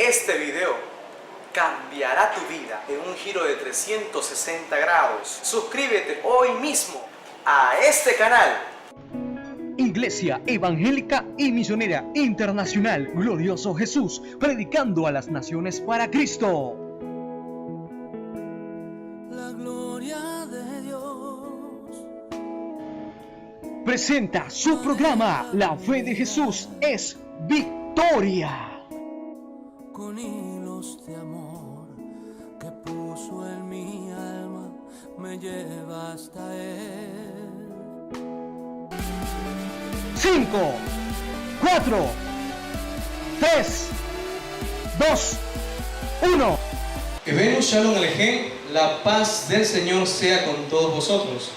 Este video cambiará tu vida en un giro de 360 grados. Suscríbete hoy mismo a este canal. Iglesia Evangélica y Misionera Internacional Glorioso Jesús, predicando a las naciones para Cristo. La gloria de Dios Presenta su programa La Fe de Jesús es Victoria. con hilos de amor que puso en mi alma, me lleva hasta Él. 5, 4, 3, 2, 1. Evenu Shalom Alejem, la paz del Señor sea con todos vosotros.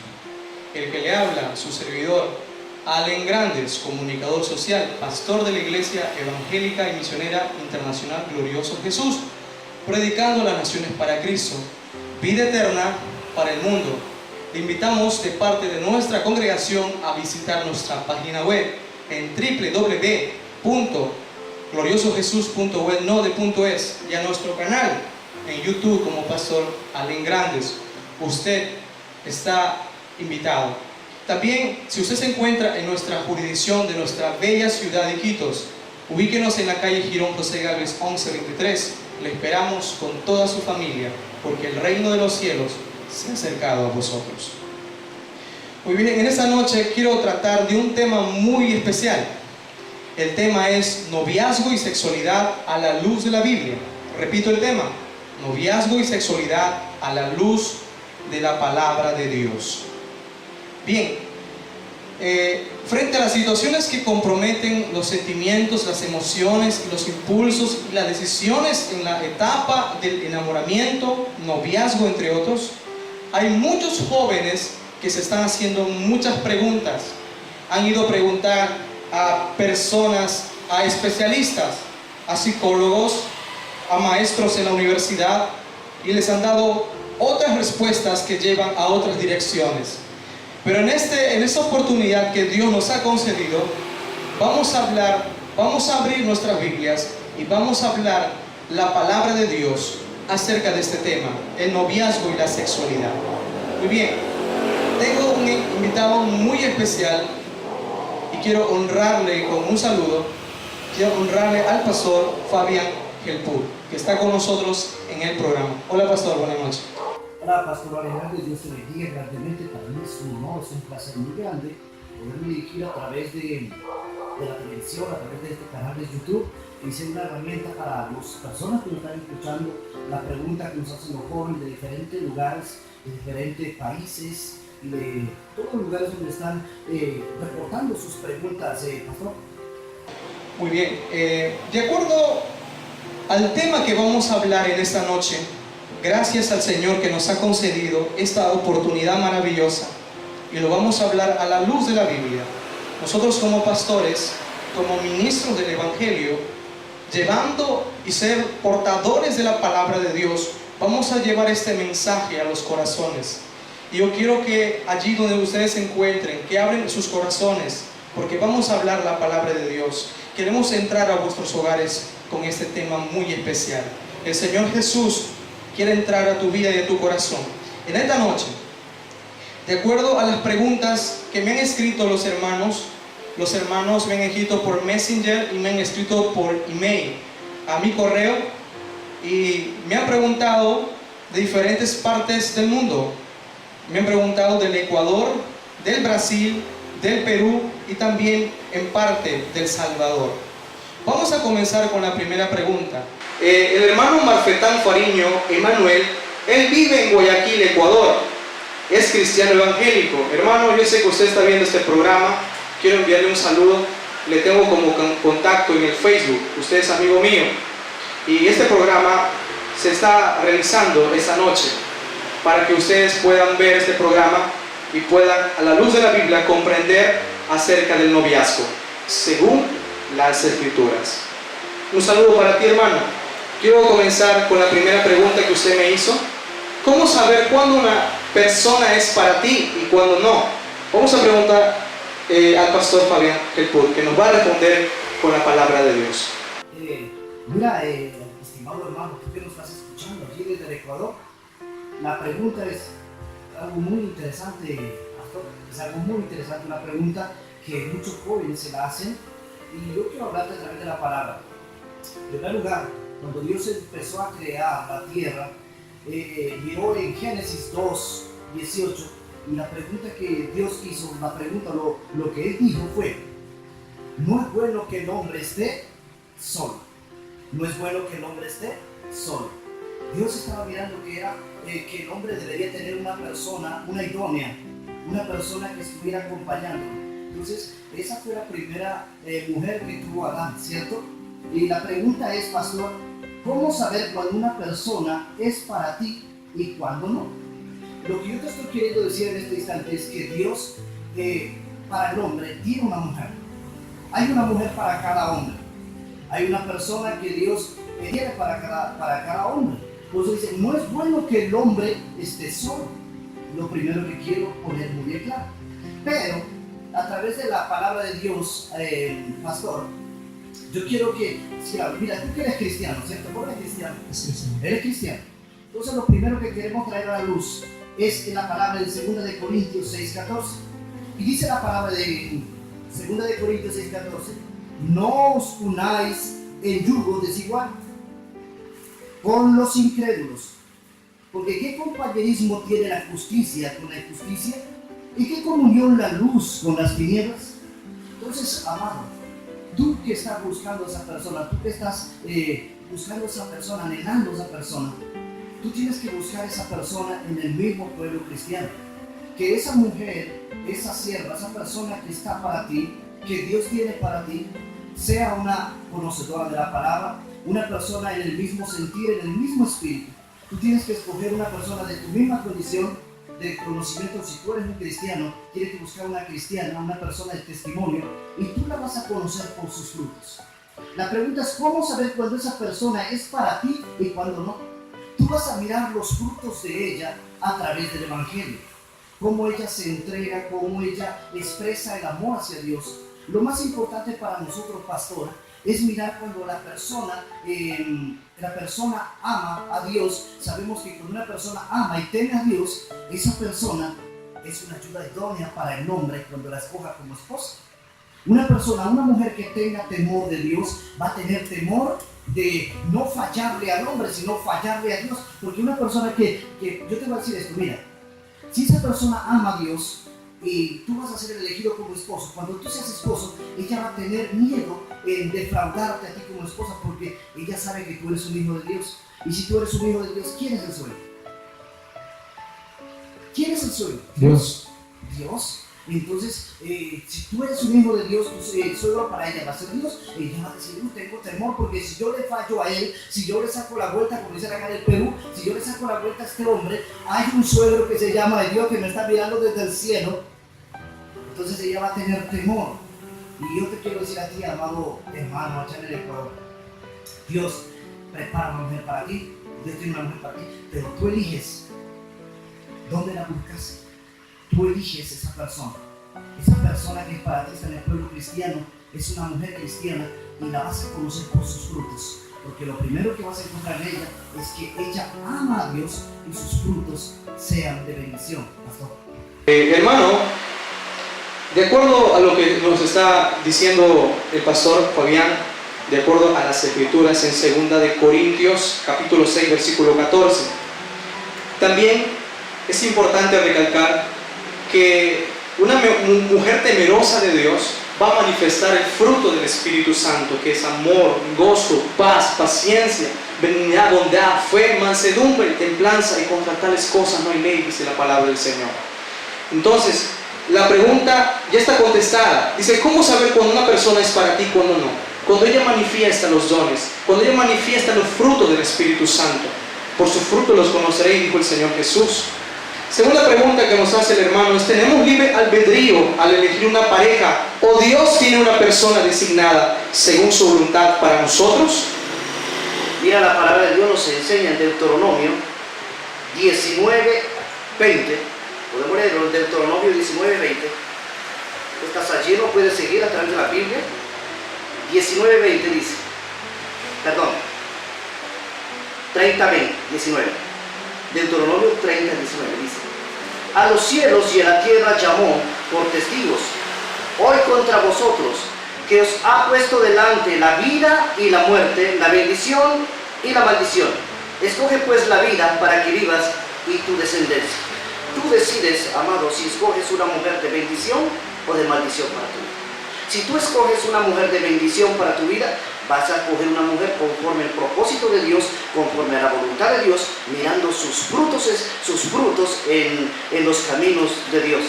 El que le habla, su servidor, Allen Grandes, comunicador social, pastor de la Iglesia Evangélica y Misionera Internacional Glorioso Jesús, predicando a las naciones para Cristo, vida eterna para el mundo. Le invitamos de parte de nuestra congregación a visitar nuestra página web en www.gloriosojesus.web.es y a nuestro canal en YouTube como Pastor Allen Grandes. Usted está invitado. También, si usted se encuentra en nuestra jurisdicción de nuestra bella ciudad de Iquitos, ubíquenos en la calle Girón José Gálvez 1123. Le esperamos con toda su familia, porque el reino de los cielos se ha acercado a vosotros. Muy bien, en esta noche quiero tratar de un tema muy especial. El tema es noviazgo y sexualidad a la luz de la Biblia. Repito el tema: noviazgo y sexualidad a la luz de la palabra de Dios. Bien, frente a las situaciones que comprometen los sentimientos, las emociones, los impulsos y las decisiones en la etapa del enamoramiento, noviazgo, entre otros, hay muchos jóvenes que se están haciendo muchas preguntas. Han ido a preguntar a personas, a especialistas, a psicólogos, a maestros en la universidad, y les han dado otras respuestas que llevan a otras direcciones. Pero en esta oportunidad que Dios nos ha concedido, vamos a abrir nuestras Biblias y vamos a hablar la palabra de Dios acerca de este tema, el noviazgo y la sexualidad. Muy bien, tengo un invitado muy especial y quiero honrarle con un saludo. Quiero honrarle al pastor Fabián Gelpur, que está con nosotros en el programa. Hola, pastor, buenas noches. Hola, Pastor Alejandro, Dios te bendiga grandemente. Para mí es un honor, es un placer muy grande poderme dirigir a través de la televisión, a través de este canal de YouTube, y ser una herramienta para las personas que nos están escuchando, la pregunta que nos hacen los jóvenes de diferentes lugares, de diferentes países y de todos los lugares donde están reportando sus preguntas, Pastor. Muy bien, de acuerdo al tema que vamos a hablar en esta noche, gracias al Señor que nos ha concedido esta oportunidad maravillosa, y lo vamos a hablar a la luz de la Biblia. Nosotros como pastores, como ministros del Evangelio, llevando y ser portadores de la palabra de Dios, vamos a llevar este mensaje a los corazones. Y yo quiero que allí donde ustedes se encuentren, que abren sus corazones, porque vamos a hablar la palabra de Dios. Queremos entrar a vuestros hogares con este tema muy especial. El Señor Jesús quiere entrar a tu vida y a tu corazón. En esta noche, de acuerdo a las preguntas que me han escrito los hermanos me han escrito por Messenger y me han escrito por email a mi correo, y me han preguntado de diferentes partes del mundo. Me han preguntado del Ecuador, del Brasil, del Perú y también en parte del Salvador. Vamos a comenzar con la primera pregunta. El hermano Marfetán Fariño Emanuel, él vive en Guayaquil, Ecuador. Es cristiano evangélico. Hermano, yo sé que usted está viendo este programa. Quiero enviarle un saludo. Le tengo como contacto en el Facebook. Usted es amigo mío. Y este programa se está realizando esta noche para que ustedes puedan ver este programa y puedan, a la luz de la Biblia, comprender acerca del noviazgo, según las Escrituras. Un saludo para ti, hermano. Quiero comenzar con la primera pregunta que usted me hizo. ¿Cómo saber cuándo una persona es para ti y cuándo no? Vamos a preguntar al pastor Fabián Gelpur, que nos va a responder con la palabra de Dios. Mira, estimado hermano, tú que nos estás escuchando aquí desde el Ecuador, la pregunta es algo muy interesante, pastor. Es algo muy interesante, una pregunta que muchos jóvenes se la hacen, y yo quiero hablarte a través de la palabra. En primer lugar, cuando Dios empezó a crear la tierra, miró en Génesis 2:18, y la pregunta que Dios hizo, lo que Él dijo fue: no es bueno que el hombre esté solo. No es bueno que el hombre esté solo. Dios estaba mirando que el hombre debería tener una persona, una idónea, una persona que estuviera acompañándolo. Entonces, esa fue la primera mujer que tuvo Adán, ¿cierto? Y la pregunta es, pastor, ¿cómo saber cuando una persona es para ti y cuando no? Lo que yo te estoy queriendo decir en este instante es que Dios, para el hombre, tiene una mujer. Hay una mujer para cada hombre. Hay una persona que Dios tiene para cada hombre. Por eso dice, no es bueno que el hombre esté solo. Lo primero que quiero poner muy bien claro. Pero, a través de la palabra de Dios, pastor, yo quiero que, mira, tú que eres cristiano, ¿cierto? ¿Por qué eres cristiano? Sí. Eres cristiano. Entonces, lo primero que queremos traer a la luz es en la palabra de 2 Corintios 6:14. Y dice la palabra de 2 Corintios 6:14: no os unáis en yugo desigual con los incrédulos, porque ¿qué compañerismo tiene la justicia con la injusticia? ¿Y qué comunión la luz con las tinieblas? Entonces, amado, tú que estás buscando a esa persona, tú que estás buscando a esa persona, anhelando a esa persona, tú tienes que buscar a esa persona en el mismo pueblo cristiano. Que esa mujer, esa sierva, esa persona que está para ti, que Dios tiene para ti, sea una conocedora de la palabra, una persona en el mismo sentir, en el mismo espíritu. Tú tienes que escoger una persona de tu misma condición de conocimiento. Si tú eres un cristiano, tienes que buscar una cristiana, una persona de testimonio, y tú la vas a conocer por sus frutos. La pregunta es, ¿cómo saber cuando esa persona es para ti y cuando no? Tú vas a mirar los frutos de ella a través del Evangelio. Cómo ella se entrega, cómo ella expresa el amor hacia Dios. Lo más importante para nosotros, pastor, es mirar cuando la persona ama a Dios. Sabemos que cuando una persona ama y teme a Dios, esa persona es una ayuda idónea para el hombre cuando la escoja como esposa. Una mujer que tenga temor de Dios va a tener temor de no fallarle al hombre, sino fallarle a Dios. Porque una persona que yo te voy a decir esto, mira, si esa persona ama a Dios y tú vas a ser elegido como esposo, cuando tú seas esposo, ella va a tener miedo en defraudarte a ti como esposa, porque ella sabe que tú eres un hijo de Dios. Y si tú eres un hijo de Dios, ¿quién es el sueño? ¿Quién es el sueño? Dios. Dios. Entonces, si tú eres un hijo de Dios, tu suegro para ella va a ser Dios. Ella va a decir, tengo temor, porque si yo le fallo a él, si yo le saco la vuelta, como dicen acá en el Perú, si yo le saco la vuelta a este hombre, hay un suegro que se llama Dios, que me está mirando desde el cielo. Entonces ella va a tener temor. Y yo te quiero decir a ti, amado hermano, allá en el Ecuador, Dios prepara una mujer para ti, Dios tiene una mujer para ti, pero tú eliges dónde la buscas. Tú eliges esa persona que es para ti, está en el pueblo cristiano, es una mujer cristiana, y la vas a conocer por sus frutos, porque lo primero que vas a encontrar en ella es que ella ama a Dios y sus frutos sean de bendición, pastor. Hermano, de acuerdo a lo que nos está diciendo el pastor Fabián, de acuerdo a las escrituras en 2 Corintios capítulo 6 versículo 14, también es importante recalcar que una mujer temerosa de Dios va a manifestar el fruto del Espíritu Santo, que es amor, gozo, paz, paciencia, benignidad, bondad, fe, mansedumbre, templanza, y contra tales cosas no hay ley, dice la palabra del Señor. Entonces, la pregunta ya está contestada. Dice, ¿cómo saber cuando una persona es para ti y cuando no? Cuando ella manifiesta los dones, cuando ella manifiesta los frutos del Espíritu Santo. Por sus frutos los conoceréis, dijo el Señor Jesús. Segunda pregunta que nos hace el hermano es, ¿tenemos libre albedrío al elegir una pareja o Dios tiene una persona designada según su voluntad para nosotros? Mira, la palabra de Dios nos enseña en Deuteronomio 19:20. Podemos leerlo en Deuteronomio 19:20. Estás allí, no puedes seguir a través de la Biblia. 19:20 dice: 19. Deuteronomio 30, 19 dice: a los cielos y a la tierra llamó por testigos, hoy contra vosotros, que os ha puesto delante la vida y la muerte, la bendición y la maldición. Escoge pues la vida para que vivas y tu descendencia. Tú decides, amado, si escoges una mujer de bendición o de maldición para tu vida. Si tú escoges una mujer de bendición para tu vida, vas a escoger una mujer conforme al propósito de Dios, conforme a la voluntad de Dios, mirando sus frutos en los caminos de Dios.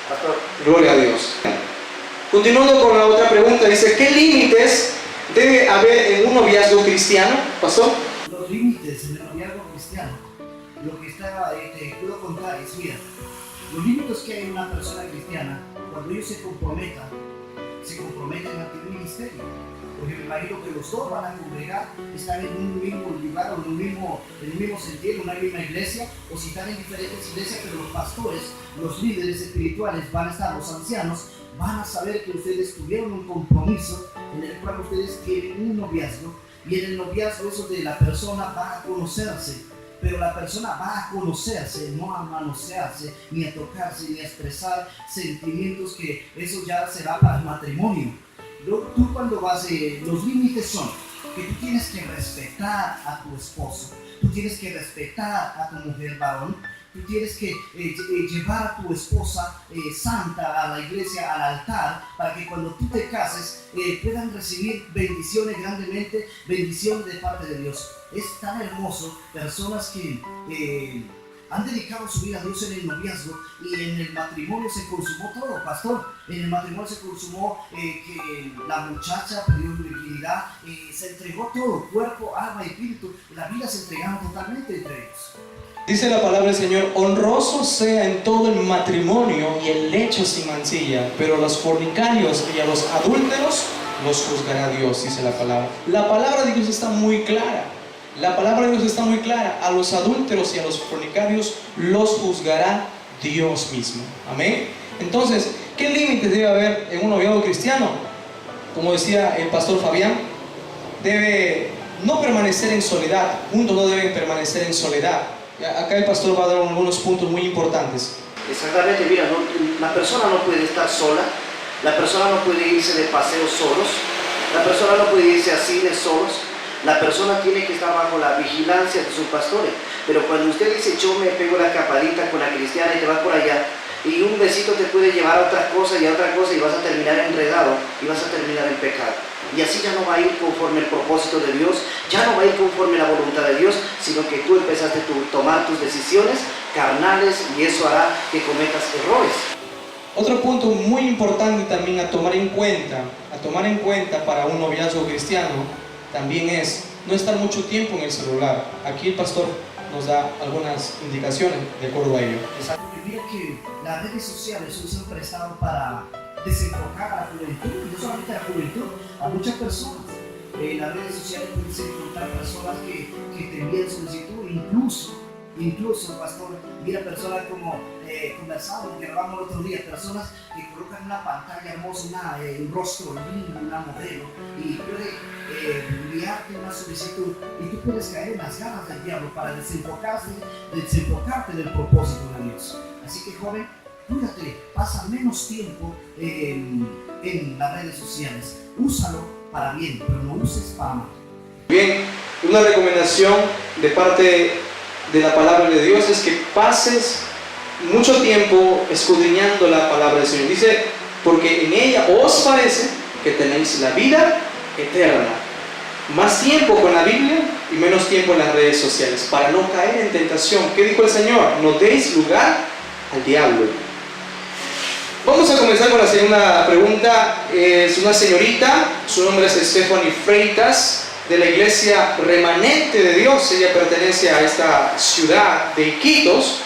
Pastor. Gloria a Dios. Continuando con la otra pregunta, dice, ¿qué límites debe haber en un noviazgo cristiano? ¿Pastor? Los límites en el noviazgo cristiano, lo que puedo contar es, mira, los límites que hay en una persona cristiana, cuando ellos se comprometen ante el ministerio. Porque me imagino que los dos van a congregar, están en un mismo lugar o en un mismo sentido, en una misma iglesia, o si están en diferentes iglesias, pero los pastores, los líderes espirituales van a estar, los ancianos, van a saber que ustedes tuvieron un compromiso en el cual ustedes tienen un noviazgo, y en el noviazgo eso de la persona va a conocerse, pero la persona va a conocerse, no a manosearse, ni a tocarse, ni a expresar sentimientos, que eso ya será para el matrimonio. Tú cuando vas, los límites son que tú tienes que respetar a tu esposo, tú tienes que respetar a tu mujer varón, tú tienes que llevar a tu esposa santa a la iglesia, al altar, para que cuando tú te cases puedan recibir bendiciones grandemente, bendiciones de parte de Dios. Es tan hermoso, personas que han dedicado su vida a Dios en el noviazgo, y en el matrimonio se consumó todo, pastor. En el matrimonio se consumó que la muchacha perdió su virginidad, se entregó todo, cuerpo, alma y espíritu, la vida se entregaron totalmente entre ellos. Dice la palabra del Señor, honroso sea en todo el matrimonio y el lecho sin mancilla, pero a los fornicarios y a los adúlteros los juzgará Dios, dice la palabra. La palabra de Dios está muy clara. La palabra de Dios está muy clara. A los adúlteros y a los fornicarios los juzgará Dios mismo. Amén. Entonces, ¿qué límites debe haber en un noviazgo cristiano? Como decía el pastor Fabián, debe no permanecer en soledad. Juntos no deben permanecer en soledad. Acá el pastor va a dar algunos puntos muy importantes. Exactamente, mira, la persona no puede estar sola, la persona no puede irse de paseo solos, la persona no puede irse a cine solos. La persona tiene que estar bajo la vigilancia de sus pastores. Pero cuando usted dice, yo me pego la capadita con la cristiana y te vas por allá, y un besito te puede llevar a otra cosa y a otra cosa, y vas a terminar enredado y vas a terminar en pecado. Y así ya no va a ir conforme el propósito de Dios, ya no va a ir conforme la voluntad de Dios, sino que tú empezaste a tomar tus decisiones carnales, y eso hará que cometas errores. Otro punto muy importante también a tomar en cuenta para un noviazgo cristiano, también es no estar mucho tiempo en el celular. Aquí el pastor nos da algunas indicaciones de acuerdo a ello. Exacto, mira que las redes sociales se han prestado para desenfocar a la juventud, y no solamente a la juventud, a muchas personas. Las redes sociales pueden encontrar personas que te envían solicitud, incluso, pastor, mira personas como conversamos, que grabamos el otro día, personas que colocan una pantalla hermosa, un rostro lindo, una modelo, y puede enviarte una solicitud, y tú puedes caer en las garras del diablo para desenfocarte del propósito de Dios. Así que, joven, cuídate, pasa menos tiempo en las redes sociales, úsalo para bien, pero no uses para mal. Bien, una recomendación de parte de la palabra de Dios es que pases mucho tiempo escudriñando la palabra del Señor. Dice, porque en ella os parece que tenéis la vida eterna. Más tiempo con la Biblia y menos tiempo en las redes sociales, para no caer en tentación. ¿Qué dijo el Señor? No deis lugar al diablo. Vamos a comenzar con la segunda pregunta. Es una señorita, su nombre es Stephanie Freitas, de la iglesia Remanente de Dios. Ella pertenece a esta ciudad de Iquitos.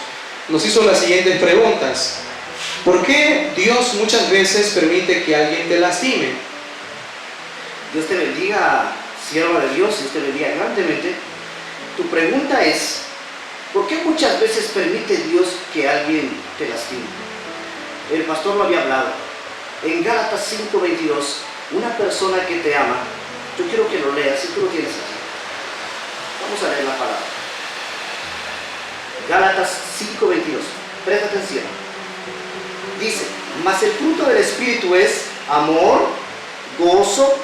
Nos hizo las siguientes preguntas. ¿Por qué Dios muchas veces permite que alguien te lastime? Dios te bendiga, sierva de Dios, Dios te bendiga grandemente. Tu pregunta es, ¿por qué muchas veces permite Dios que alguien te lastime? El pastor lo había hablado. En Gálatas 5:22, una persona que te ama, yo quiero que lo leas, si tú lo tienes así. Vamos a leer la palabra. Gálatas 5:22. Presta atención. Dice, mas el fruto del Espíritu es amor, gozo,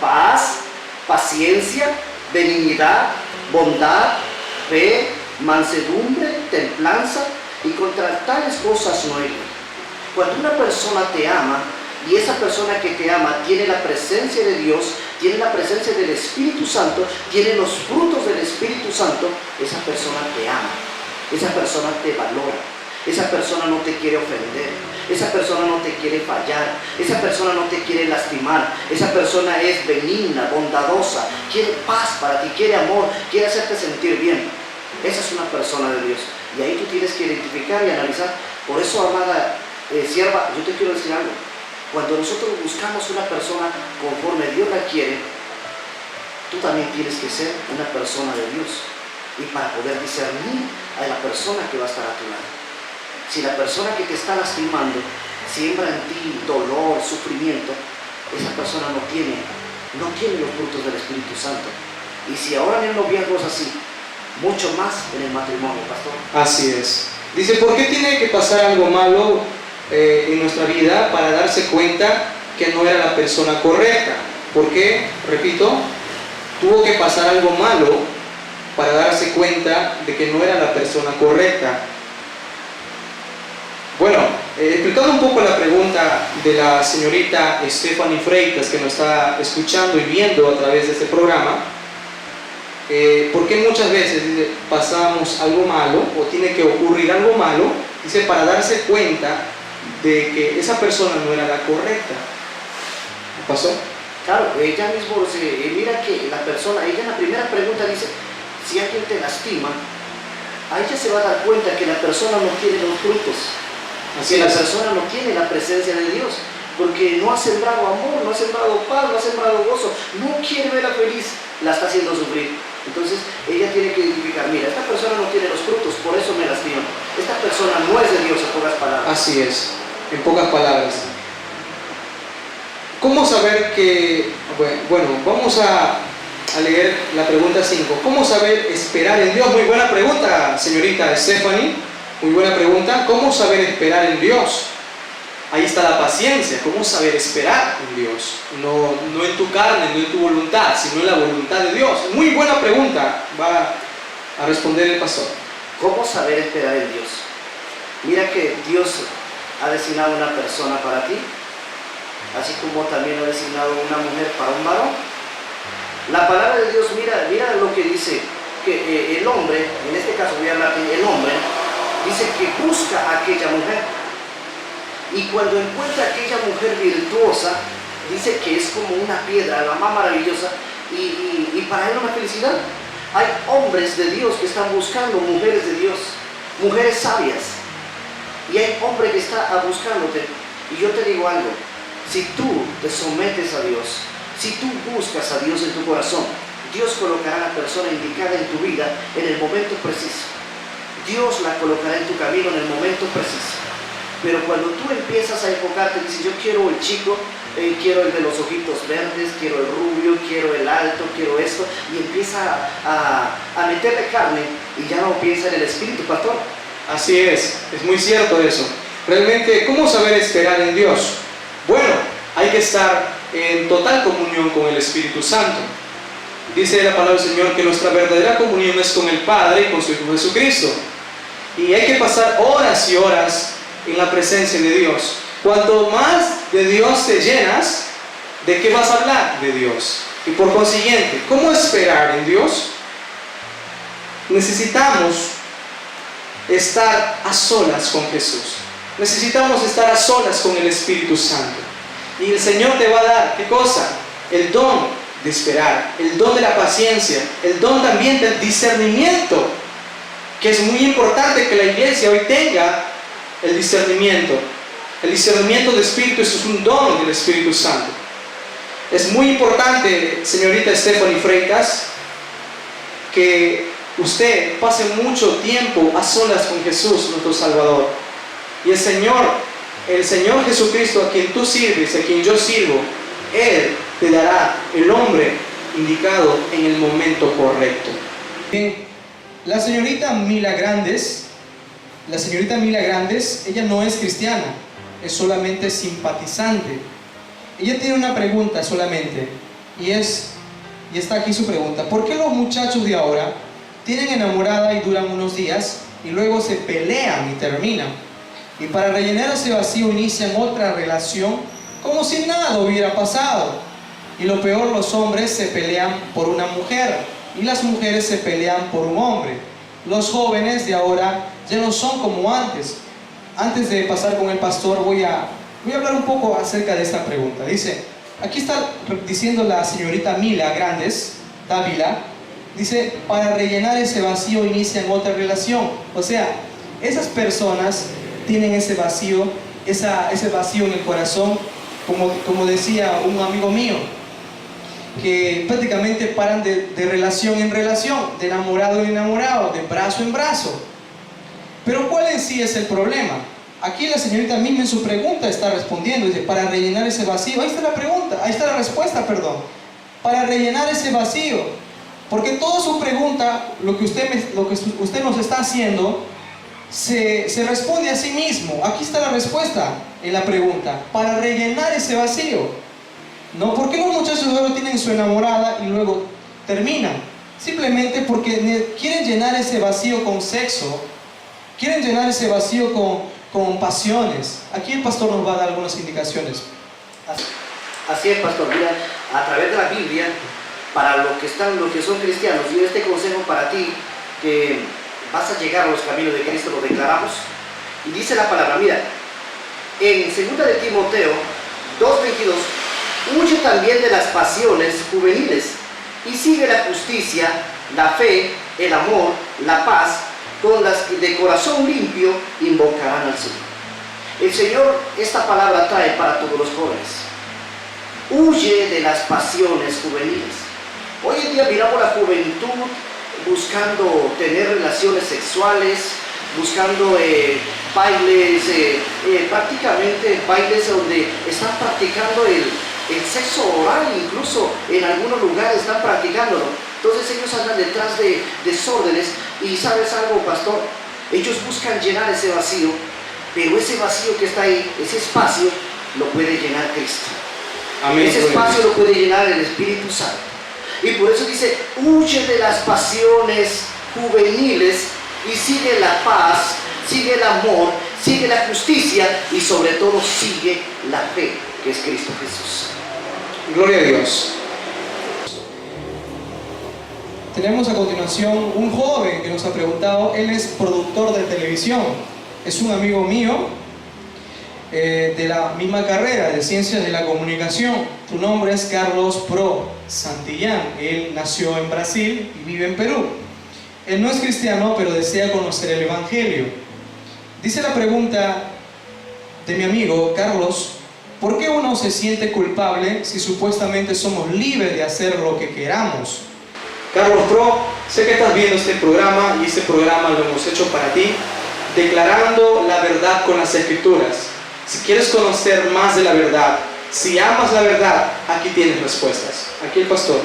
paz, paciencia, benignidad, bondad, fe, mansedumbre, templanza, y contra tales cosas no hay ley. Cuando una persona te ama, y esa persona que te ama tiene la presencia de Dios, tiene la presencia del Espíritu Santo, tiene los frutos del Espíritu Santo, esa persona te ama, esa persona te valora, esa persona no te quiere ofender, esa persona no te quiere fallar, esa persona no te quiere lastimar, esa persona es benigna, bondadosa, quiere paz para ti, quiere amor, quiere hacerte sentir bien. Esa es una persona de Dios. Y ahí tú tienes que identificar y analizar. Por eso, amada sierva, yo te quiero decir algo. Cuando nosotros buscamos una persona conforme Dios la quiere, tú también tienes que ser una persona de Dios. Y para poder discernir a la persona que va a estar a tu lado. Si la persona que te está lastimando siembra en ti dolor, sufrimiento, esa persona no tiene los frutos del Espíritu Santo. Y si ahora en el noviazgo es así, mucho más en el matrimonio, pastor. Así es. Dice, ¿por qué tiene que pasar algo malo en nuestra vida para darse cuenta que no era la persona correcta? ¿Por qué? Repito, tuvo que pasar algo malo para darse cuenta de que no era la persona correcta. Bueno, explicando un poco la pregunta de la señorita Stephanie Freitas, que nos está escuchando y viendo a través de este programa, ¿por qué muchas veces dice, pasamos algo malo o tiene que ocurrir algo malo? Dice, para darse cuenta de que esa persona no era la correcta. ¿Qué pasó? Claro, ella mismo, mira que la persona, ella en la primera pregunta dice, si alguien te lastima, a ella se va a dar cuenta que la persona no tiene los frutos, Así que es. la persona no tiene la presencia de Dios, porque no ha sembrado amor, no ha sembrado paz, no ha sembrado gozo, no quiere verla feliz, la está haciendo sufrir. Entonces ella tiene que identificar, mira, esta persona no tiene los frutos, por eso me lastima. Esta persona no es de Dios, en pocas palabras. Así es, en pocas palabras. ¿Cómo saber que, bueno, vamos a leer la pregunta 5. ¿Cómo saber esperar en Dios? Muy buena pregunta, señorita Stephanie, muy buena pregunta. ¿Cómo saber esperar en Dios? Ahí está la paciencia. ¿Cómo saber esperar en Dios? No en tu carne, no en tu voluntad, sino en la voluntad de Dios. Muy buena pregunta. Va a responder el pastor. ¿Cómo saber esperar en Dios? Mira que Dios ha designado una persona para ti, así como también ha designado una mujer para un varón. La palabra de Dios, mira lo que dice, que el hombre, en este caso voy a hablar de el hombre, dice que busca a aquella mujer. Y cuando encuentra a aquella mujer virtuosa, dice que es como una piedra, la más maravillosa, y para él una felicidad. Hay hombres de Dios que están buscando mujeres de Dios, mujeres sabias. Y hay hombre que está buscándote. Y yo te digo algo, si tú te sometes a Dios, si tú buscas a Dios en tu corazón, Dios colocará a la persona indicada en tu vida en el momento preciso. Dios la colocará en tu camino en el momento preciso. Pero cuando tú empiezas a enfocarte, dices, yo quiero el chico, quiero el de los ojitos verdes, quiero el rubio, quiero el alto, quiero esto, y empieza a meterle carne y ya no piensa en el espíritu, pastor. Así es muy cierto eso. Realmente, ¿cómo saber esperar en Dios? Bueno, hay que estar en total comunión con el Espíritu Santo. Dice la palabra del Señor que nuestra verdadera comunión es con el Padre y con su Hijo Jesucristo. Y hay que pasar horas y horas en la presencia de Dios. Cuanto más de Dios te llenas, ¿de qué vas a hablar? De Dios. Y por consiguiente, ¿cómo esperar en Dios? Necesitamos estar a solas con Jesús. Necesitamos estar a solas con el Espíritu Santo. Y el Señor te va a dar, ¿qué cosa? El don de esperar, el don de la paciencia, el don también del discernimiento, que es muy importante que la iglesia hoy tenga el discernimiento. El discernimiento de espíritu, eso es un don del Espíritu Santo. Es muy importante, señorita Stephanie Freitas, que usted pase mucho tiempo a solas con Jesús, nuestro Salvador. Y el Señor Jesucristo, a quien tú sirves, a quien yo sirvo, Él te dará el hombre indicado en el momento correcto. Bien, la señorita Mila Grandes, ella no es cristiana, es solamente simpatizante. Ella tiene una pregunta solamente, y está aquí su pregunta: ¿por qué los muchachos de ahora tienen enamorada y duran unos días y luego se pelean y terminan? Y para rellenar ese vacío inician otra relación como si nada hubiera pasado. Y lo peor, los hombres se pelean por una mujer y las mujeres se pelean por un hombre. Los jóvenes de ahora ya no son como antes. Antes de pasar con el pastor voy a hablar un poco acerca de esta pregunta. Dice, aquí está diciendo la señorita Mila Grandes, Dávila, dice, para rellenar ese vacío inician otra relación. O sea, esas personas tienen ese vacío en el corazón, como decía un amigo mío, que prácticamente paran de relación en relación, de enamorado en enamorado, de brazo en brazo. Pero ¿cuál en sí es el problema? Aquí la señorita misma en su pregunta está respondiendo, dice, para rellenar ese vacío. Ahí está la pregunta, ahí está la respuesta, perdón. Para rellenar ese vacío. Porque toda su pregunta, lo que usted nos está haciendo, se responde a sí mismo. Aquí está la respuesta en la pregunta: para rellenar ese vacío. ¿No? ¿Por qué los muchachos luego tienen su enamorada y luego terminan? Simplemente porque quieren llenar ese vacío con sexo, quieren llenar ese vacío con pasiones. Aquí el pastor nos va a dar algunas indicaciones. Así es, pastor. Mira, a través de la Biblia, para los que son cristianos, yo este consejo para ti, que vas a llegar a los caminos de Cristo, lo declaramos. Y dice la palabra, mira, en 2 de Timoteo 2:22, huye también de las pasiones juveniles y sigue la justicia, la fe, el amor, la paz, con las que de corazón limpio invocarán al Señor. El Señor esta palabra trae para todos los jóvenes. Huye de las pasiones juveniles. Hoy en día miramos la juventud buscando tener relaciones sexuales, buscando bailes, prácticamente bailes donde están practicando el sexo oral, incluso en algunos lugares están practicándolo. Entonces ellos andan detrás de desórdenes. Y ¿sabes algo, pastor? Ellos buscan llenar ese vacío, pero ese vacío que está ahí, ese espacio, lo puede llenar Cristo. Amén. Ese espacio lo puede llenar el Espíritu Santo. Y por eso dice, huye de las pasiones juveniles y sigue la paz, sigue el amor, sigue la justicia y sobre todo sigue la fe, que es Cristo Jesús. Gloria a Dios. Tenemos a continuación un joven que nos ha preguntado. Él es productor de televisión, es un amigo mío de la misma carrera de Ciencias de la Comunicación. Su nombre es Carlos Pro Santillán. Él nació en Brasil y vive en Perú. Él no es cristiano, pero desea conocer el Evangelio. Dice la pregunta de mi amigo Carlos: ¿por qué uno se siente culpable si supuestamente somos libres de hacer lo que queramos? Carlos Pro, sé que estás viendo este programa y este programa lo hemos hecho para ti, declarando la verdad con las Escrituras. Si quieres conocer más de la verdad, si amas la verdad, aquí tienes respuestas. Aquí el pastor.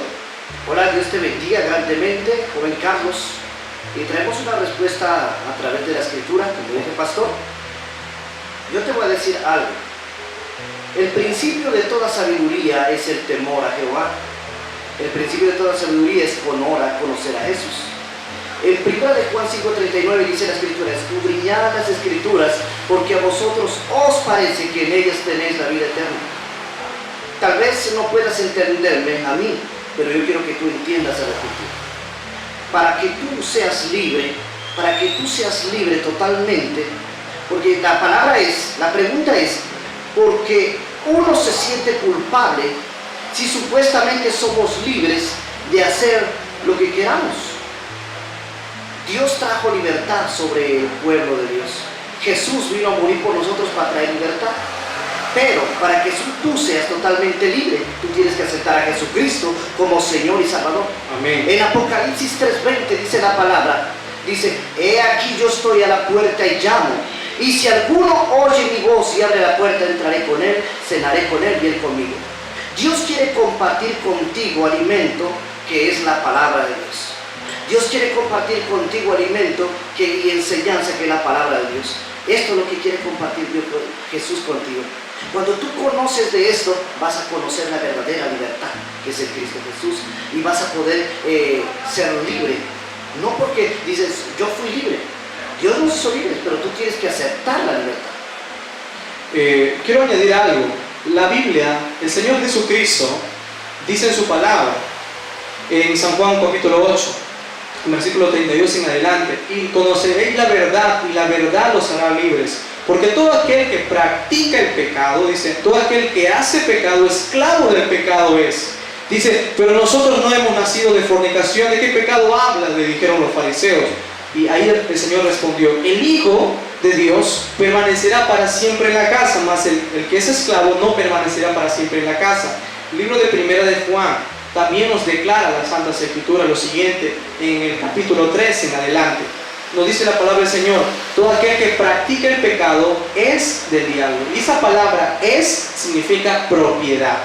Hola, Dios te bendiga grandemente, joven Carlos. Y traemos una respuesta a través de la Escritura, como dice el pastor. Yo te voy a decir algo. El principio de toda sabiduría es el temor a Jehová. El principio de toda sabiduría es conocer a Jesús. En 1 de Juan 5:39 dice la Escritura: escudriñad las Escrituras, porque a vosotros os parece que en ellas tenéis la vida eterna. Tal vez no puedas entenderme a mí, pero yo quiero que tú entiendas a la Escritura. Para que tú seas libre totalmente, porque la pregunta es, ¿por qué uno se siente culpable si supuestamente somos libres de hacer lo que queramos? Dios trajo libertad sobre el pueblo de Dios. Jesús vino a morir por nosotros para traer libertad. Pero para que tú seas totalmente libre, tú tienes que aceptar a Jesucristo como Señor y Salvador. Amén. En Apocalipsis 3:20 dice la palabra, dice: he aquí yo estoy a la puerta y llamo. Y si alguno oye mi voz y abre la puerta, entraré con él, cenaré con él y él conmigo. Dios quiere compartir contigo alimento, que es la palabra de Dios. Dios quiere compartir contigo alimento y enseñanza, que es la palabra de Dios. Esto es lo que quiere compartir Jesús contigo. Cuando tú conoces de esto, vas a conocer la verdadera libertad, que es el Cristo Jesús, y vas a poder ser libre. No porque dices, yo fui libre. Dios nos hizo libres, pero tú tienes que aceptar la libertad. Quiero añadir algo. La Biblia, el Señor Jesucristo dice en su palabra, en San Juan capítulo 8, versículo 32 en adelante: y conoceréis la verdad, y la verdad los hará libres. Porque todo aquel que practica el pecado, dice, todo aquel que hace pecado, esclavo del pecado es. Dice, pero nosotros no hemos nacido de fornicación. ¿De qué pecado hablas?, le dijeron los fariseos. Y ahí el Señor respondió: el Hijo de Dios permanecerá para siempre en la casa, mas el que es esclavo no permanecerá para siempre en la casa. El libro de Primera de Juan también nos declara la Santa Escritura lo siguiente, en el capítulo 3 en adelante. Nos dice la palabra del Señor: todo aquel que practica el pecado es del diablo. Y esa palabra "es" significa propiedad.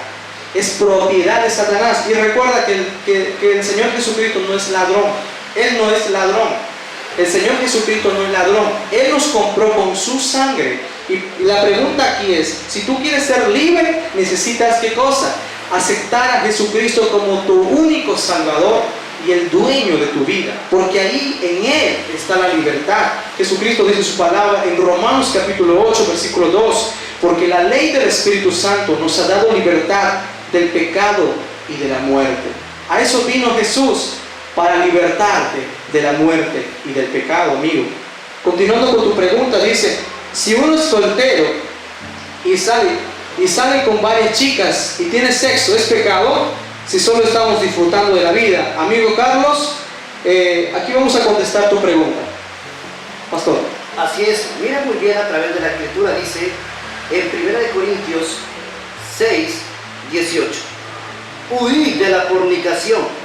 Es propiedad de Satanás. Y recuerda que el Señor Jesucristo no es ladrón. Él no es ladrón. El Señor Jesucristo no es ladrón. Él nos compró con su sangre. Y la pregunta aquí es, si tú quieres ser libre, necesitas ¿qué cosa? Aceptar a Jesucristo como tu único Salvador y el dueño de tu vida, porque ahí en Él está la libertad. Jesucristo dice su palabra en Romanos capítulo 8 versículo 2: porque la ley del Espíritu Santo nos ha dado libertad del pecado y de la muerte. A eso vino Jesús, para libertarte de la muerte y del pecado, amigo. Continuando con tu pregunta, dice: si uno es soltero y sale con varias chicas y tiene sexo, ¿es pecado? Si solo estamos disfrutando de la vida. Amigo Carlos, aquí vamos a contestar tu pregunta, pastor. Así es, mira muy bien a través de la Escritura, dice en 1 Corintios 6, 18: huid de la fornicación.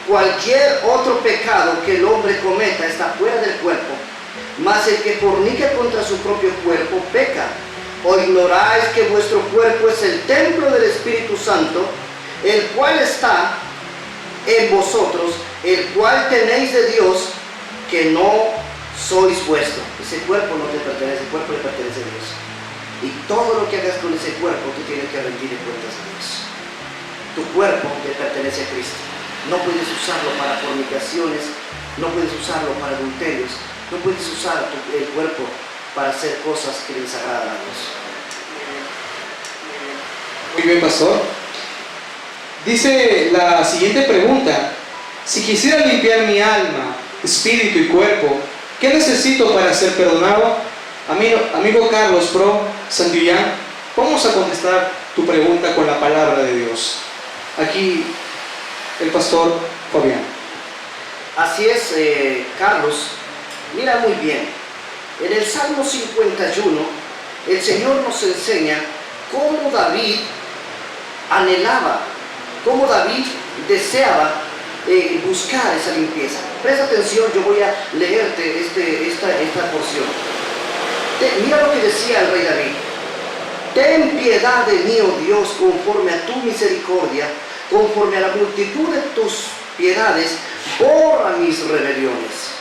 Cualquier otro pecado que el hombre cometa está fuera del cuerpo, mas el que fornica contra su propio cuerpo peca. ¿O ignoráis que vuestro cuerpo es el templo del Espíritu Santo, el cual está en vosotros, el cual tenéis de Dios, que no sois vuestro? Ese cuerpo no te pertenece, el cuerpo le pertenece a Dios. Y todo lo que hagas con ese cuerpo, tú tienes que rendirle cuentas a Dios. Tu cuerpo le pertenece a Cristo. No puedes usarlo para fornicaciones, no puedes usarlo para adulterios, no puedes usar el cuerpo para hacer cosas que les agradan a Dios. Muy bien, pastor. Dice la siguiente pregunta: si quisiera limpiar mi alma, espíritu y cuerpo, ¿qué necesito para ser perdonado? Amigo Carlos Pro Sandillán, vamos a contestar tu pregunta con la palabra de Dios. Aquí el pastor Fabián. Así es, Carlos. Mira muy bien. En el Salmo 51, el Señor nos enseña cómo David anhelaba, cómo David deseaba buscar esa limpieza. Presta atención, yo voy a leerte esta porción. Mira lo que decía el rey David: ten piedad de mí, oh Dios, conforme a tu misericordia, conforme a la multitud de tus piedades, borra mis rebeliones.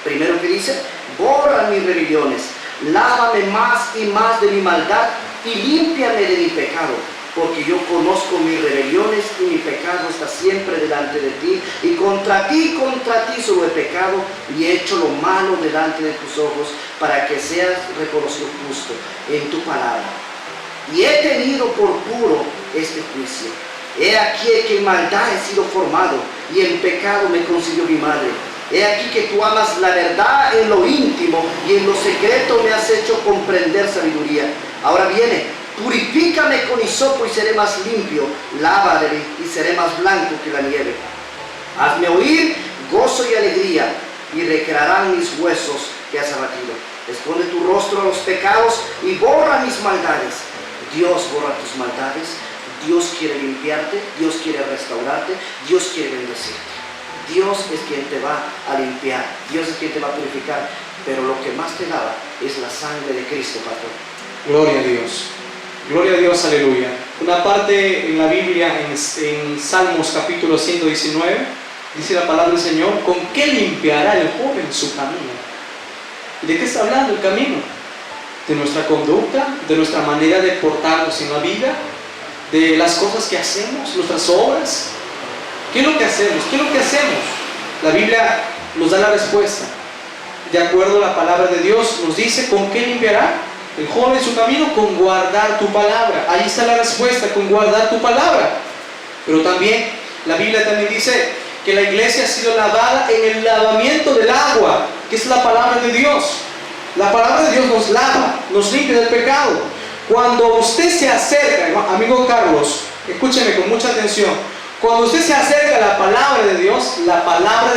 Primero que dice, borra mis rebeliones, lávame más y más de mi maldad y límpiame de mi pecado, porque yo conozco mis rebeliones y mi pecado está siempre delante de ti, y contra ti solo he pecado y he hecho lo malo delante de tus ojos, para que seas reconocido justo en tu palabra. Y he tenido por puro este juicio. He aquí que en maldad he sido formado, y en pecado me concibió mi madre. He aquí que tú amas la verdad en lo íntimo, y en lo secreto me has hecho comprender sabiduría. Ahora viene: purifícame con hisopo y seré más limpio, lávame y seré más blanco que la nieve. Hazme oír gozo y alegría, y recrearán mis huesos que has abatido. Esconde tu rostro a los pecados y borra mis maldades. Dios borra tus maldades. Dios quiere limpiarte, Dios quiere restaurarte, Dios quiere bendecirte. Dios es quien te va a limpiar, Dios es quien te va a purificar, pero lo que más te lava es la sangre de Cristo, pastor. Gloria a Dios. Gloria a Dios, aleluya. Una parte en la Biblia, en Salmos capítulo 119, Dice la palabra del Señor, ¿con qué limpiará el joven su camino? ¿Y de qué está hablando el camino? De nuestra conducta, de nuestra manera de portarnos en la vida, de las cosas que hacemos, nuestras obras. ¿Qué es lo que hacemos? ¿Qué es lo que hacemos? La Biblia nos da la respuesta. De acuerdo a la palabra de Dios, nos dice, ¿con qué limpiará el joven su camino? Con guardar tu palabra. Ahí está la respuesta, con guardar tu palabra. Pero también, la Biblia también dice que la iglesia ha sido lavada en el lavamiento del agua, que es la palabra de Dios. La palabra de Dios nos lava, nos limpia del pecado. Cuando usted se acerca, amigo Carlos, escúcheme con mucha atención. Cuando usted se acerca a la palabra de Dios le apartará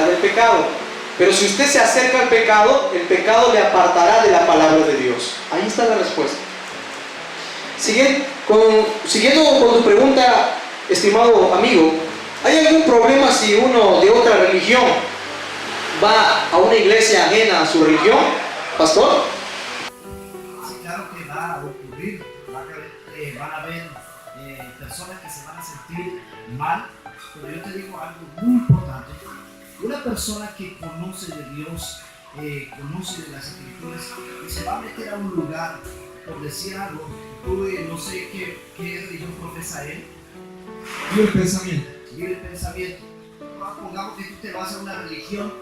del pecado. Pero si usted se acerca al pecado, el pecado le apartará de la palabra de Dios. Ahí está la respuesta. Siguiendo con tu pregunta, estimado amigo, ¿hay algún problema si uno de otra religión va a una iglesia ajena a su religión, pastor? Sí, claro que va a ocurrir. Van a haber personas que se van a sentir mal, pero yo te digo algo muy importante. Una persona que conoce de Dios, conoce de las Escrituras, y se va a meter a un lugar, por decir algo, tú no sé qué religión profesa él. Libre pensamiento. Libre pensamiento. Pongamos que tú te vas a una religión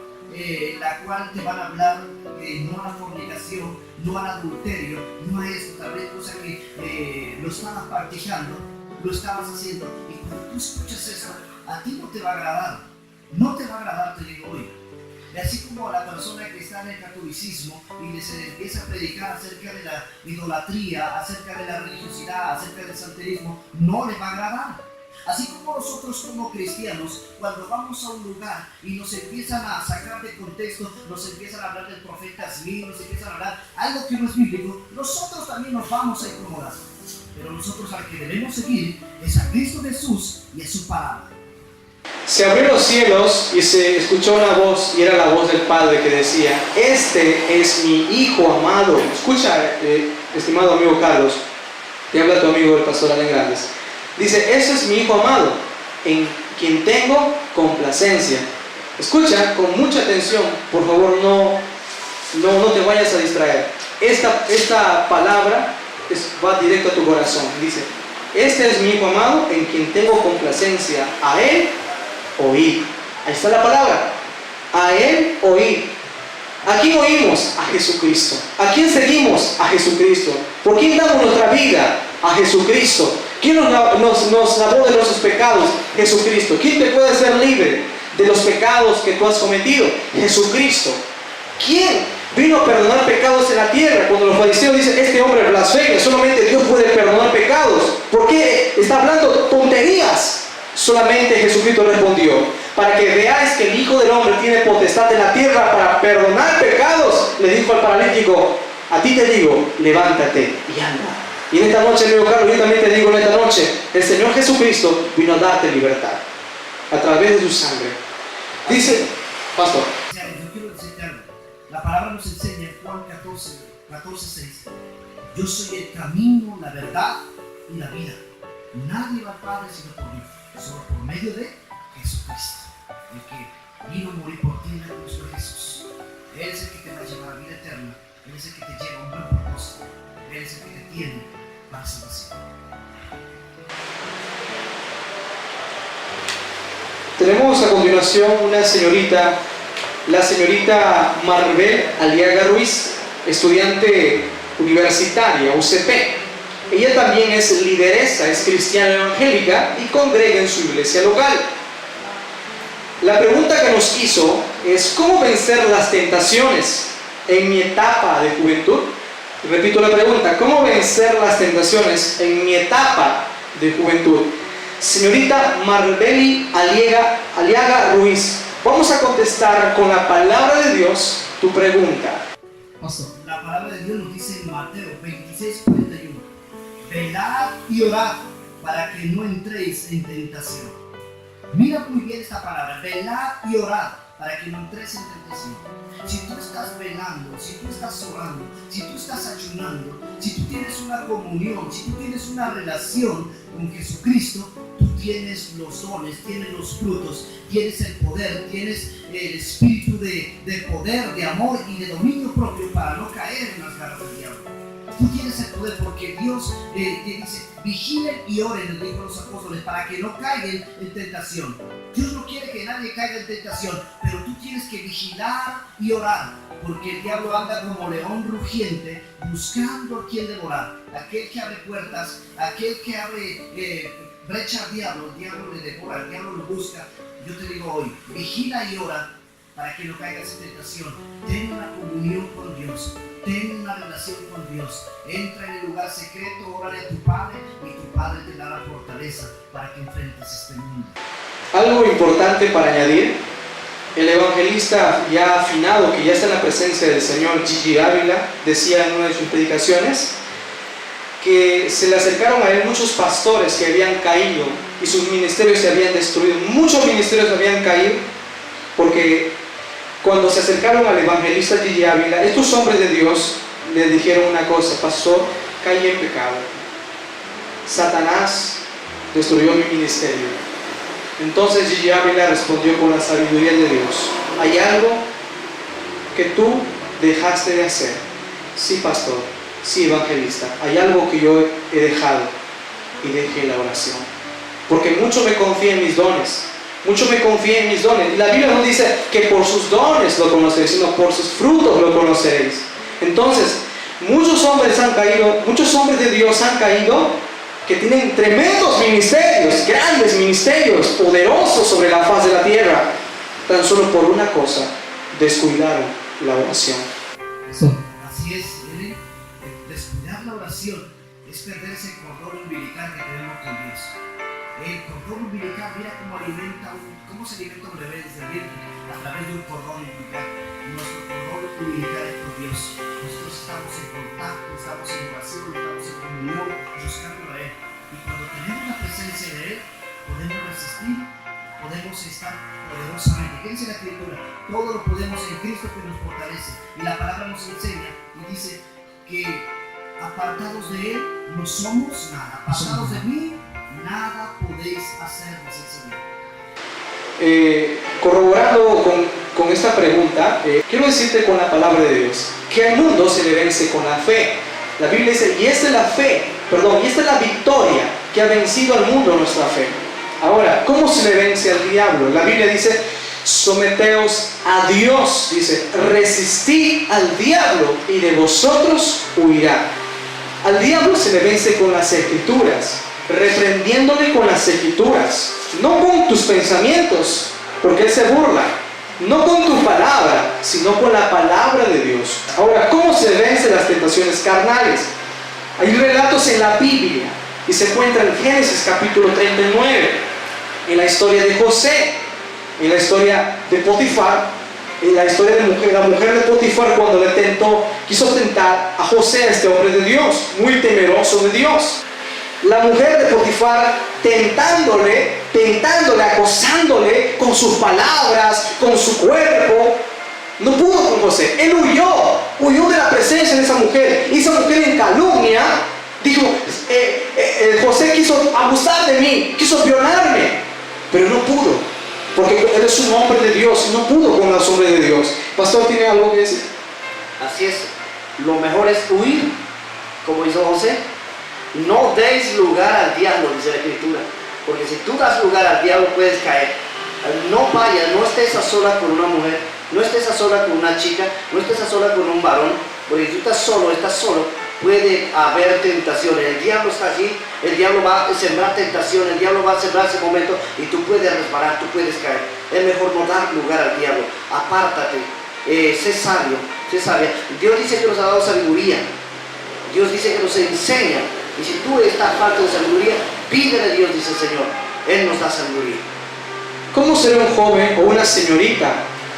la cual te van a hablar no a la fornicación, no al adulterio, no a esto, tal vez cosa que lo estabas practicando, lo estabas haciendo, y cuando tú escuchas eso, a ti no te va a agradar, no te va a agradar, te digo hoy. Y así como a la persona que está en el catolicismo y se empieza a predicar acerca de la idolatría, acerca de la religiosidad, acerca del santerismo, no le va a agradar. Así como nosotros como cristianos, cuando vamos a un lugar y nos empiezan a sacar de contexto, nos empiezan a hablar del profeta Smith, nos empiezan a hablar algo que no es bíblico, nosotros también nos vamos a incomodar. Pero nosotros al que debemos seguir es a Cristo Jesús y a su palabra. Se abrieron los cielos y se escuchó una voz, y era la voz del Padre que decía, este es mi Hijo amado. Escucha, estimado amigo Carlos, te habla tu amigo el pastor Allen Grandes. Dice, este es mi Hijo amado, en quien tengo complacencia. Escucha con mucha atención, por favor, no te vayas a distraer. Esta palabra va directo a tu corazón. Dice, este es mi Hijo amado, en quien tengo complacencia. A Él oír. Ahí está la palabra. A Él oír. ¿A quién oímos? A Jesucristo. ¿A quién seguimos? A Jesucristo. ¿Por quién damos nuestra vida? A Jesucristo. ¿Quién nos lavó de nuestros pecados? Jesucristo. ¿Quién te puede hacer libre de los pecados que tú has cometido? Jesucristo. ¿Quién vino a perdonar pecados en la tierra? Cuando los fariseos dicen, este hombre blasfema, solamente Dios puede perdonar pecados. ¿Por qué está hablando tonterías? Solamente Jesucristo respondió, para que veáis que el Hijo del Hombre tiene potestad en la tierra para perdonar pecados. Le dijo al paralítico, a ti te digo, levántate y anda. Y en esta noche, amigo Carlos, yo también te digo en esta noche, el Señor Jesucristo vino a darte libertad a través de su sangre. Dice, pastor. Yo quiero decirte algo. La palabra nos enseña en Juan 14:6. Yo soy el camino, la verdad y la vida. Nadie va al Padre sino por mí. Solo por medio de Jesucristo, el que vino a morir por ti en la cruz de Jesús. Él es el que te va a llevar a la vida eterna. Él es el que te lleva a un buen propósito. Él es el que te tiene para salvación. Tenemos a continuación una señorita, la señorita Maribel Aliaga Ruiz, estudiante universitaria, UCP. Ella también es lideresa, es cristiana evangélica y congrega en su iglesia local. La pregunta que nos hizo es, ¿cómo vencer las tentaciones en mi etapa de juventud? Repito la pregunta, ¿cómo vencer las tentaciones en mi etapa de juventud? Señorita Maribel Aliaga Ruiz, vamos a contestar con la palabra de Dios tu pregunta. La palabra de Dios nos dice en Mateo 26:41. Velad y orad para que no entréis en tentación. Mira muy bien esta palabra, velad y orad. para que no entres en tentación. Si tú estás velando, si tú estás orando, si tú estás ayunando, si tú tienes una comunión, si tú tienes una relación con Jesucristo, tú tienes los dones, tienes los frutos, tienes el poder, tienes el espíritu de poder, de amor y de dominio propio para no caer en las garras del diablo. Tú tienes el poder porque Dios te dice, vigilen y oren, le dijo a los apóstoles, para que no caigan en tentación. Dios no quiere que nadie caiga en tentación, pero tú tienes que vigilar y orar, porque el diablo anda como león rugiente buscando a quien devorar. Aquel que abre puertas, aquel que abre brecha al diablo, el diablo le devora, el diablo lo busca. Yo te digo hoy, vigila y ora para que no caigas en tentación. Ten una comunión con Dios, ten una relación con Dios. Entra en el lugar secreto, órale a tu Padre y tu Padre te dará fortaleza para que enfrentes este mundo. Algo importante para añadir, el evangelista ya afinado, que ya está en la presencia del Señor, Gigi Ávila, decía en una de sus predicaciones que se le acercaron a él muchos pastores que habían caído y sus ministerios se habían destruido. Muchos ministerios habían caído porque cuando se acercaron al evangelista Gigi Ávila, estos hombres de Dios le dijeron una cosa: pastor, caí en pecado, Satanás destruyó mi ministerio. Entonces Gigi Ávila respondió con la sabiduría de Dios: hay algo que tú dejaste de hacer. Sí, pastor, sí, evangelista, hay algo que yo he dejado, y dejé la oración, porque mucho me confié en mis dones. Mucho me confié en mis dones. Y la Biblia no dice que por sus dones lo conoceréis, sino por sus frutos lo conoceréis. Entonces, muchos hombres han caído, muchos hombres de Dios han caído, que tienen tremendos ministerios, grandes ministerios, poderosos sobre la faz de la tierra, tan solo por una cosa: descuidaron la oración. Así es, descuidar la oración es perderse el cordón umbilical que tenemos con Dios. El cordón umbilical, mira cómo se alimenta un bebé desde el vientre, a través de un cordón umbilical. Nuestro cordón umbilical es con Dios. Nosotros estamos en contacto, estamos en oración, estamos en comunión, buscando a Él. Y cuando tenemos la presencia de Él, podemos resistir, podemos estar poderosamente. ¿Qué dice la Escritura? Todo lo podemos en Cristo que nos fortalece. Y la palabra nos enseña y dice que apartados de Él no somos nada. Apartados de mí, nada podéis hacer, dice el Señor. Corroborando con esta pregunta, quiero decirte con la palabra de Dios que al mundo se le vence con la fe. La Biblia dice, y esta es la victoria que ha vencido al mundo, nuestra fe. Ahora, ¿cómo se le vence al diablo? La Biblia dice, someteos a Dios, dice, resistid al diablo y de vosotros huirá. Al diablo se le vence con las Escrituras, reprendiéndole con las Escrituras, no con tus pensamientos, porque él se burla, no con tu palabra, sino con la palabra de Dios. Ahora, ¿cómo se vencen las tentaciones carnales? Hay relatos en la Biblia y se encuentra en Génesis capítulo 39, en la historia de José, en la historia de Potifar, en la historia de la mujer de Potifar, cuando le quiso tentar a José, este hombre de Dios, muy temeroso de Dios. La mujer de Potifar tentándole, acosándole con sus palabras, con su cuerpo, no pudo con José. Él huyó de la presencia de esa mujer. Y esa mujer en calumnia dijo, José quiso abusar de mí, quiso violarme, pero no pudo, porque él es un hombre de Dios, no pudo con los hombres de Dios. Pastor, ¿tiene algo que decir? Así es, lo mejor es huir, como hizo José. No deis lugar al diablo, dice la Escritura, porque si tú das lugar al diablo puedes caer. No vayas, no estés a solas con una mujer, no estés a solas con una chica, no estés a solas con un varón, porque si tú estás solo, puede haber tentaciones. El diablo está allí, el diablo va a sembrar tentación, el diablo va a sembrar ese momento y tú puedes resbalar, tú puedes caer. Es mejor no dar lugar al diablo, apártate, sé sabio, sé sabia. Dios dice que nos ha dado sabiduría, Dios dice que nos enseña. Y si tú estás falta de sabiduría, pídele a Dios, dice el Señor. Él nos da sabiduría. ¿Cómo ser un joven o una señorita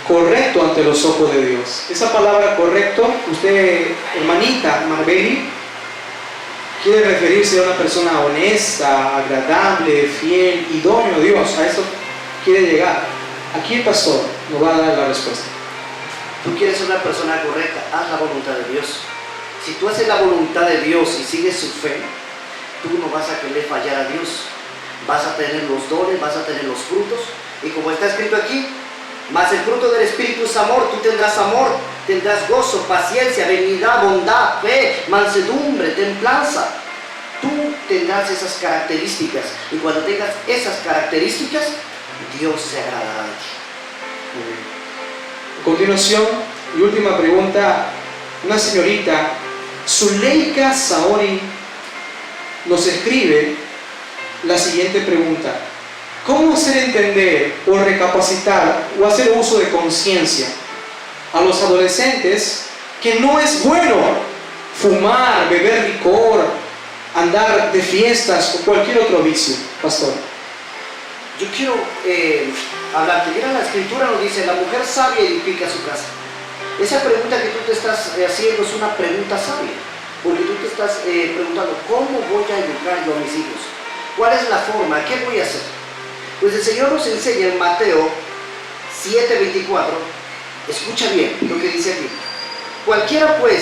correcto ante los ojos de Dios? Esa palabra correcto, usted, hermanita Marbeli, quiere referirse a una persona honesta, agradable, fiel, idóneo a Dios. A eso quiere llegar. Aquí el pastor nos va a dar la respuesta. Tú quieres ser una persona correcta, haz la voluntad de Dios. Si tú haces la voluntad de Dios y sigues su fe, tú no vas a querer fallar a Dios. Vas a tener los dones, vas a tener los frutos. Y como está escrito aquí, mas el fruto del Espíritu es amor. Tú tendrás amor, tendrás gozo, paciencia, benignidad, bondad, fe, mansedumbre, templanza. Tú tendrás esas características. Y cuando tengas esas características, Dios se agradará de ti. A continuación, y última pregunta, una señorita, Zuleika Saori, nos escribe la siguiente pregunta: ¿cómo hacer entender o recapacitar o hacer uso de conciencia a los adolescentes que no es bueno fumar, beber licor, andar de fiestas o cualquier otro vicio, pastor? Yo quiero hablarte. Mira, la escritura nos dice: la mujer sabia edifica su casa. Esa pregunta que tú te estás haciendo es una pregunta sabia, porque tú te estás preguntando: ¿cómo voy a educar yo a mis hijos? ¿Cuál es la forma? ¿Qué voy a hacer? Pues el Señor nos enseña en Mateo 7:24. Escucha bien lo que dice aquí: cualquiera pues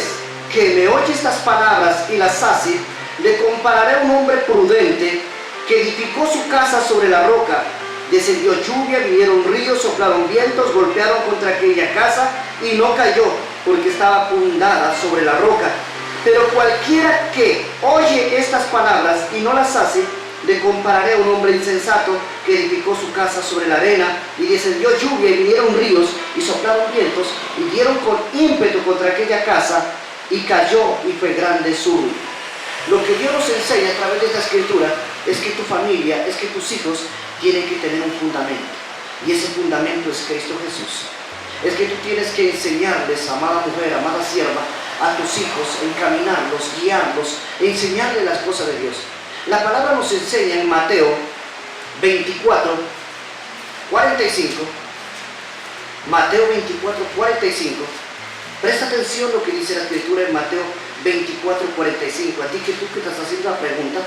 que me oye estas palabras y las hace, le compararé a un hombre prudente que edificó su casa sobre la roca. Descendió lluvia, vinieron ríos, soplaron vientos, golpearon contra aquella casa y no cayó, porque estaba fundada sobre la roca. Pero cualquiera que oye estas palabras y no las hace, le compararé a un hombre insensato que edificó su casa sobre la arena, y descendió lluvia y vinieron ríos y soplaron vientos y dieron con ímpetu contra aquella casa, y cayó, y fue grande su ruina. Lo que Dios nos enseña a través de esta escritura es que tu familia, es que tus hijos tienen que tener un fundamento, y ese fundamento es Cristo Jesús. Es que tú tienes que enseñarles, amada mujer, amada sierva, a tus hijos, encaminarlos, guiarlos, enseñarles las cosas de Dios. La palabra nos enseña en Mateo 24:45. Mateo 24:45. Presta atención lo que dice la escritura en Mateo 24:45. A ti que tú que estás haciendo la pregunta: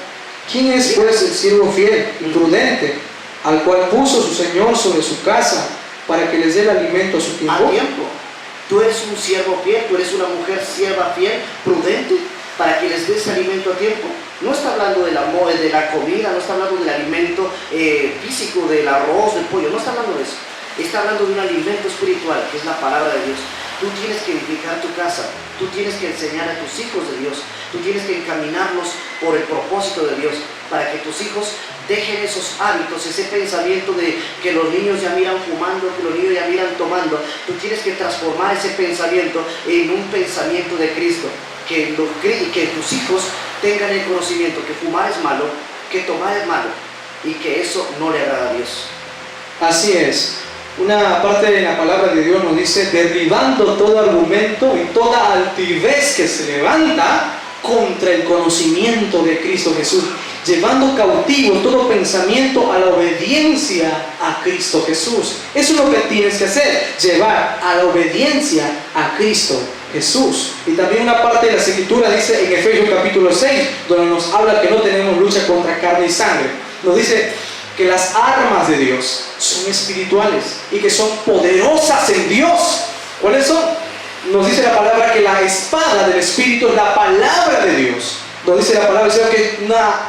¿quién es pues el siervo fiel y prudente, al cual puso su Señor sobre su casa, para que les dé el alimento a su tiempo? a tiempo. Tú eres un siervo fiel, tú eres una mujer sierva fiel, prudente, para que les des alimento a tiempo. No está hablando de la comida, no está hablando del alimento físico, del arroz, del pollo, no está hablando de eso. Está hablando de un alimento espiritual, que es la palabra de Dios. Tú tienes que edificar tu casa, tú tienes que enseñar a tus hijos de Dios, tú tienes que encaminarlos por el propósito de Dios, para que tus hijos dejen esos hábitos, ese pensamiento de que los niños ya miran fumando, que los niños ya miran tomando. Tú tienes que transformar ese pensamiento en un pensamiento de Cristo, que tus hijos tengan el conocimiento que fumar es malo, que tomar es malo, y que eso no le agrada a Dios. Así es. Una parte de la palabra de Dios nos dice: derribando todo argumento y toda altivez que se levanta contra el conocimiento de Cristo Jesús, llevando cautivo todo pensamiento a la obediencia a Cristo Jesús. Eso es lo que tienes que hacer, llevar a la obediencia a Cristo Jesús. Y también una parte de la escritura dice en Efesios capítulo 6, donde nos habla que no tenemos lucha contra carne y sangre. Nos dice que las armas de Dios son espirituales y que son poderosas en Dios. ¿Cuáles son? Nos dice la palabra que la espada del Espíritu es la palabra de Dios. Nos dice la palabra del Señor que es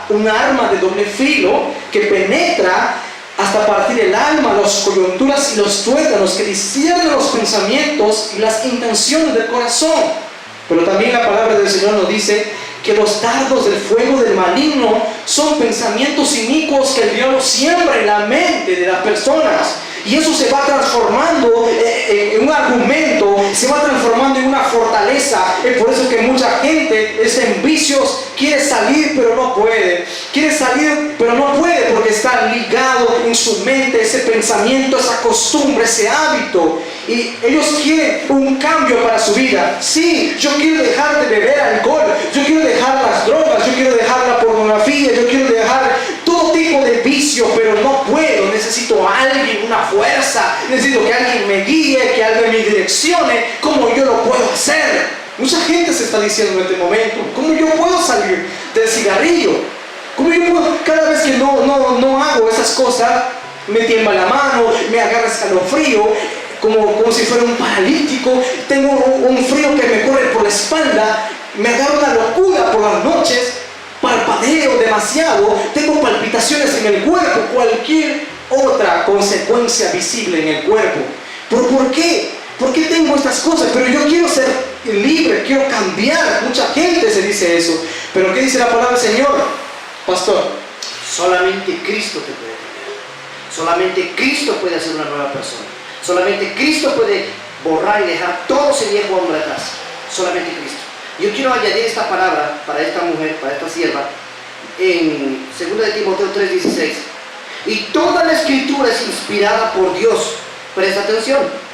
una arma de doble filo que penetra hasta partir el alma, las coyunturas y los tuétanos, que discierne los pensamientos y las intenciones del corazón. Pero también la palabra del Señor nos dice que los dardos del fuego del maligno son pensamientos inicuos que el diablo siembra en la mente de las personas, y eso se va transformando en un argumento, se va transformando en una fortaleza. Es por eso que mucha gente está en vicios, quiere salir pero no puede, porque está ligado en su mente ese pensamiento, esa costumbre, ese hábito, y ellos quieren un cambio para su vida. Sí, yo quiero dejar de beber alcohol, yo quiero dejar las drogas, yo quiero dejar la pornografía, yo quiero dejar todo tipo de vicios, pero no puedo. Necesito a alguien, una fuerza, necesito que alguien me guíe, que alguien me direccione. ¿Cómo yo lo puedo hacer? Mucha gente se está diciendo en este momento: ¿cómo yo puedo salir del cigarrillo? ¿Cómo yo puedo? Cada vez que no hago esas cosas, me tiembla la mano, me agarra escalofrío. como si fuera un paralítico, tengo un frío que me corre por la espalda, me agarra una locura por las noches, parpadeo demasiado, tengo palpitaciones en el cuerpo, cualquier otra consecuencia visible en el cuerpo. ¿Pero por qué? ¿Por qué tengo estas cosas? Pero yo quiero ser libre, quiero cambiar. Mucha gente se dice eso. Pero ¿qué dice la palabra del Señor, pastor? Solamente Cristo te puede cambiar. Solamente Cristo puede hacer una nueva persona. Solamente Cristo puede borrar y dejar todo ese viejo hombre atrás. Solamente Cristo. Yo quiero añadir esta palabra para esta mujer, para esta sierva, en 2 de Timoteo 3:16. Y toda la escritura es inspirada por Dios. Presta atención.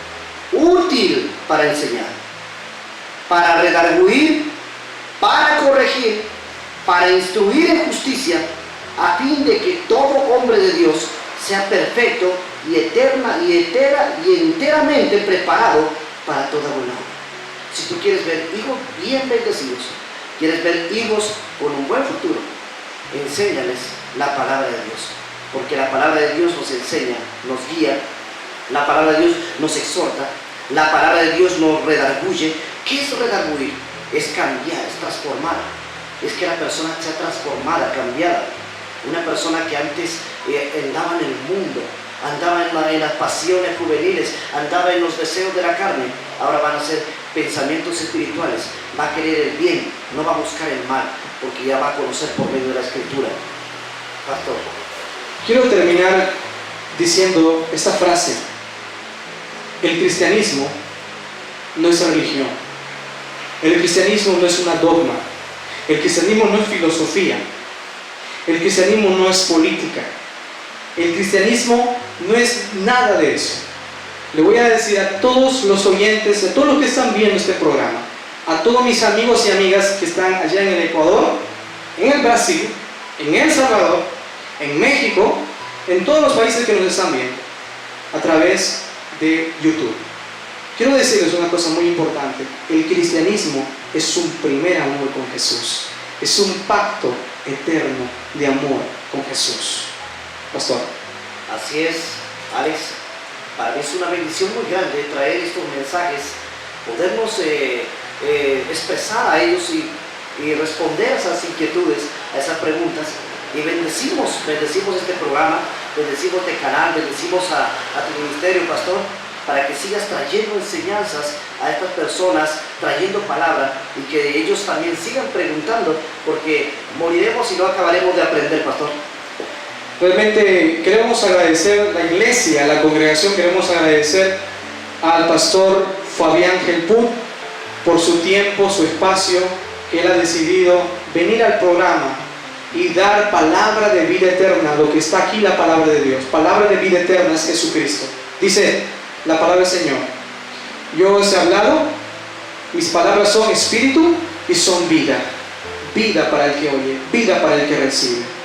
Útil para enseñar, para redarguir, para corregir, para instruir en justicia, a fin de que todo hombre de Dios sea perfecto y enteramente preparado para toda buena obra. Si tú quieres ver hijos bien bendecidos, quieres ver hijos con un buen futuro, enséñales la palabra de Dios, porque la palabra de Dios nos enseña, nos guía, la palabra de Dios nos exhorta, la palabra de Dios nos redarguye. ¿Qué es redarguir? Es cambiar, es transformar. Es que la persona sea transformada, cambiada. Una persona que antes andaba en el mundo, andaba en las pasiones juveniles, andaba en los deseos de la carne, ahora van a ser pensamientos espirituales. Va a querer el bien, no va a buscar el mal, porque ya va a conocer por medio de la Escritura. Pastor. Quiero terminar diciendo esta frase. El cristianismo no es religión. El cristianismo no es una dogma. El cristianismo no es filosofía. El cristianismo no es política. El cristianismo no es nada de eso. Le voy a decir a todos los oyentes, a todos los que están viendo este programa, a todos mis amigos y amigas que están allá en el Ecuador, en el Brasil, en El Salvador, en México, en todos los países que nos están viendo, a través de YouTube. Quiero decirles una cosa muy importante. El cristianismo es un primer amor con Jesús. Es un pacto eterno de amor con Jesús. Pastor. Así es, Alex. Para mí es una bendición muy grande traer estos mensajes, podernos expresar a ellos y responder a esas inquietudes, a esas preguntas. Y bendecimos este programa, bendecimos este canal, bendecimos a tu ministerio, pastor, para que sigas trayendo enseñanzas a estas personas, trayendo palabra, y que ellos también sigan preguntando, porque moriremos y no acabaremos de aprender, pastor. Realmente queremos agradecer la iglesia, la congregación, queremos agradecer al pastor Fabián Gelput por su tiempo, su espacio, que él ha decidido venir al programa y dar palabra de vida eterna. Lo que está aquí, la palabra de Dios, palabra de vida eterna es Jesucristo. Dice la palabra del Señor: yo os he hablado, mis palabras son espíritu y son vida, vida para el que oye, vida para el que recibe.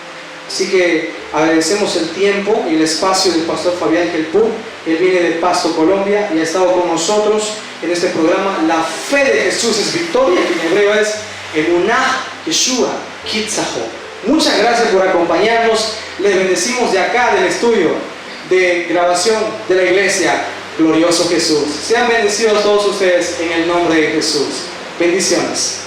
Así que agradecemos el tiempo y el espacio del pastor Fabián Gelput. Él viene de Pasto, Colombia, y ha estado con nosotros en este programa. La fe de Jesús es victoria, que en hebreo es Emunah Yeshua Kitzaho. Muchas gracias por acompañarnos. Les bendecimos de acá, del estudio de grabación de la iglesia Glorioso Jesús. Sean bendecidos todos ustedes en el nombre de Jesús. Bendiciones.